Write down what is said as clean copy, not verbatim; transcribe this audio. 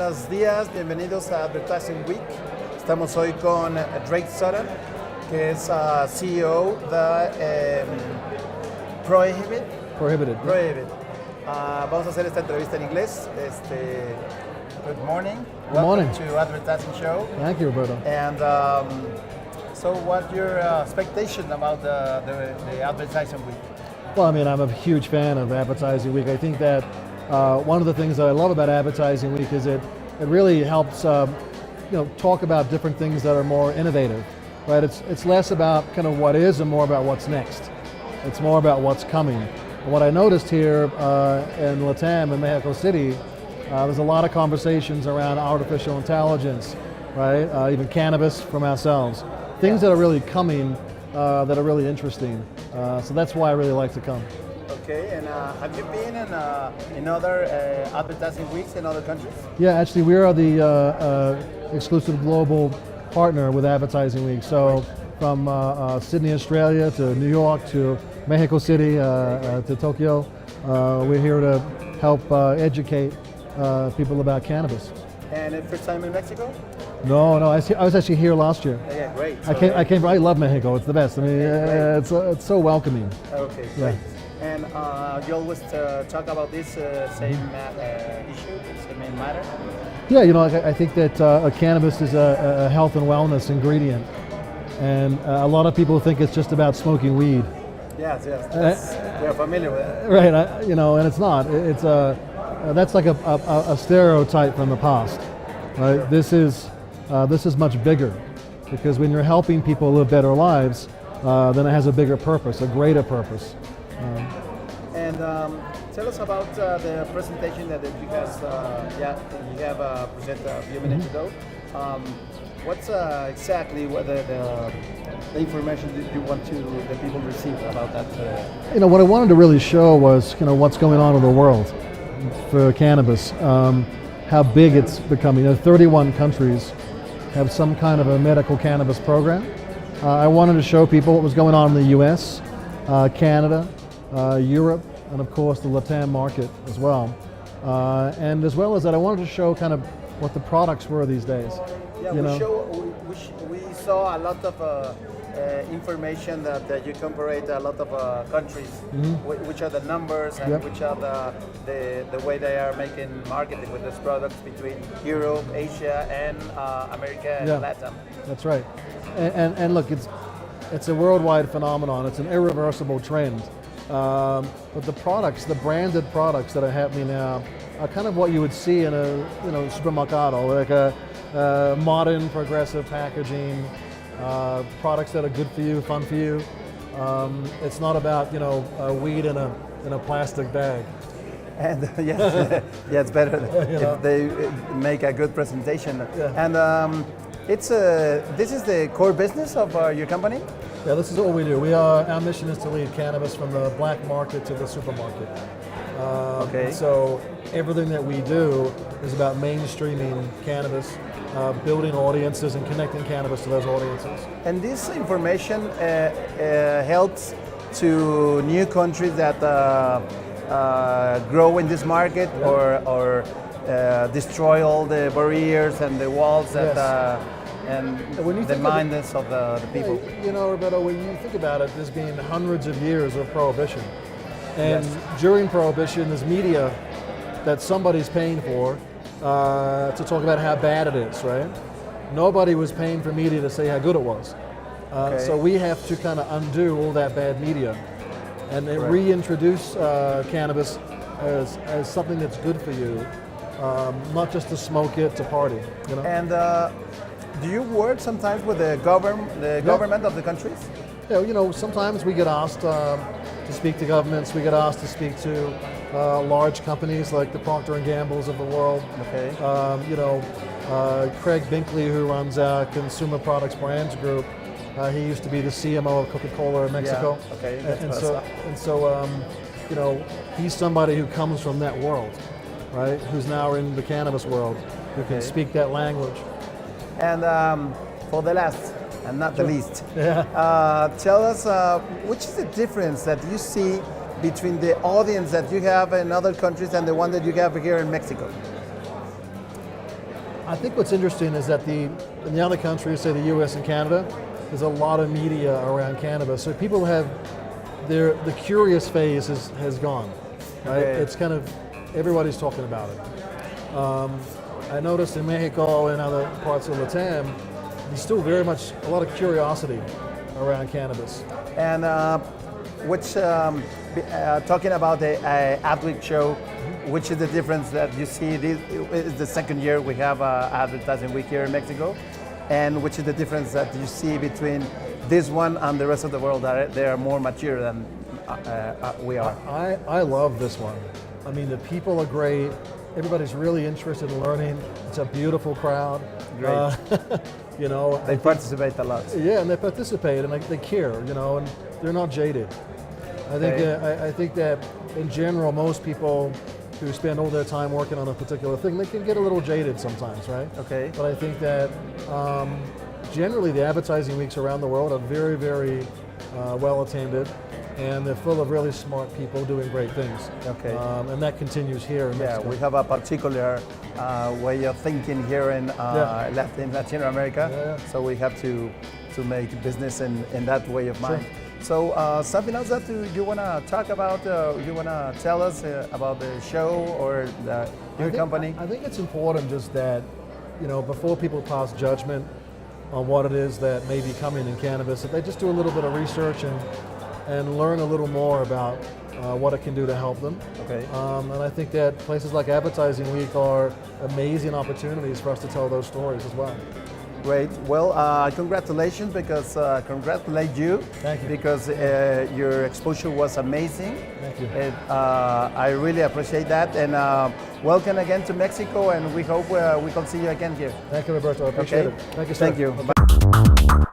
buenos días, bienvenidos a Advertising Week. Estamos hoy con Drake Sutton, que es CEO de PRØHBTD. Vamos a hacer esta entrevista en inglés. Good morning. Good morning. Welcome to Advertising Show. Thank you, Roberto. And so what's your expectation about the Advertising Week? Well, I mean, I'm a huge fan of Advertising Week. I think that one of the things that I love about Advertising Week is it really helps talk about different things that are more innovative, right? It's less about kind of what is and more about what's next. It's more about what's coming. And what I noticed here in Latam, in Mexico City, there's a lot of conversations around artificial intelligence, right? Even cannabis from ourselves. Things that are really coming that are really interesting. So that's why I really like to come. Okay, and have you been in other advertising weeks in other countries? Yeah, actually we are the exclusive global partner with Advertising Week. So from Sydney, Australia to New York to Mexico City to Tokyo, we're here to help educate people about cannabis. And first time in Mexico? No, I was actually here last year. Yeah, great. I came. I love Mexico. It's the best. I mean, it's so welcoming. Okay, great. Yeah. And you always talk about this same issue, the main matter? Yeah, I think that cannabis is a health and wellness ingredient, and a lot of people think it's just about smoking weed. Yes, we are familiar with it. Right, and it's not. It's that's like a stereotype from the past, right? Sure. This is much bigger, because when you're helping people live better lives, then it has a bigger purpose, a greater purpose. And tell us about the presentation that you guys presented a few minutes ago. What's exactly what the information that you want the people receive about that? What I wanted to really show was what's going on in the world for cannabis, how big it's becoming. 31 countries have some kind of a medical cannabis program. I wanted to show people what was going on in the US, Canada, Europe, and of course the Latam market as well. And as well as that, I wanted to show kind of what the products were these days. Yeah, we saw a lot of information that you compare a lot of countries, which are the numbers and which are the way they are making marketing with these products between Europe, Asia, and America and Latin. That's right. And look, it's a worldwide phenomenon. It's an irreversible trend. But the products, the branded products that are happening now, are kind of what you would see in a supermercado, like a modern, progressive packaging, products that are good for you, fun for you. It's not about weed in a plastic bag. And it's better if they make a good presentation. Yeah. And this is the core business of your company? Yeah, this is what we do. Our mission is to lead cannabis from the black market to the supermarket. So everything that we do is about mainstreaming cannabis, building audiences and connecting cannabis to those audiences. And this information helps to new countries that grow in this market or destroy all the barriers and the walls that and the minds of the people. Roberto, when you think about it, there's been hundreds of years of prohibition. And during prohibition, there's media that somebody's paying for to talk about how bad it is, right? Nobody was paying for media to say how good it was. So we have to kind of undo all that bad media and then reintroduce cannabis as something that's good for you, not just to smoke it, to party. And do you work sometimes with the government of the countries? Yeah, sometimes we get asked to speak to governments. We get asked to speak to large companies like the Procter & Gamble's of the world. Okay. Craig Binkley, who runs our Consumer Products Brands Group, he used to be the CMO of Coca-Cola in Mexico. Yeah. Okay. And so he's somebody who comes from that world, right? Who's now in the cannabis world, who can speak that language. And for the last, and not the least, Yeah. tell us which is the difference that you see between the audience that you have in other countries and the one that you have here in Mexico? I think what's interesting is that in the other countries, say the US and Canada, there's a lot of media around cannabis. So people have the curious phase has gone. Right? Okay. It's kind of, everybody's talking about it. I noticed in Mexico and other parts of Latam, there's still very much a lot of curiosity around cannabis. And talking about the Adweek show, which is the difference that you see? This is the second year we have advertising week here in Mexico, and which is the difference that you see between this one and the rest of the world? They are more mature than we are. I love this one. I mean, the people are great. Everybody's really interested in learning. It's a beautiful crowd. Great. You know, They participate a lot. yeah, and they participate and they care. You know, and they're not jaded. I think that in general, most people who spend all their time working on a particular thing, they can get a little jaded sometimes, right? Okay. But I think that generally the advertising weeks around the world are very, very well attended, and they're full of really smart people doing great things. Okay. And that continues here in Mexico. We have a particular way of thinking here in Latin America, so we have to make business in that way of mind. Sure. So something else that you want to talk about, you want to tell us about the show or your company? I think it's important just that, you know, before people pass judgment on what it is that may be coming in cannabis, that they just do a little bit of research and learn a little more about what it can do to help them. Okay. And I think that places like Advertising Week are amazing opportunities for us to tell those stories as well. Great. Well, congratulations, because congratulate you. Thank you. Because your exposure was amazing. Thank you. And, I really appreciate that. And welcome again to Mexico, and we hope we can see you again here. Thank you, Roberto. I appreciate it. Thank you, sir. Thank you. Bye-bye.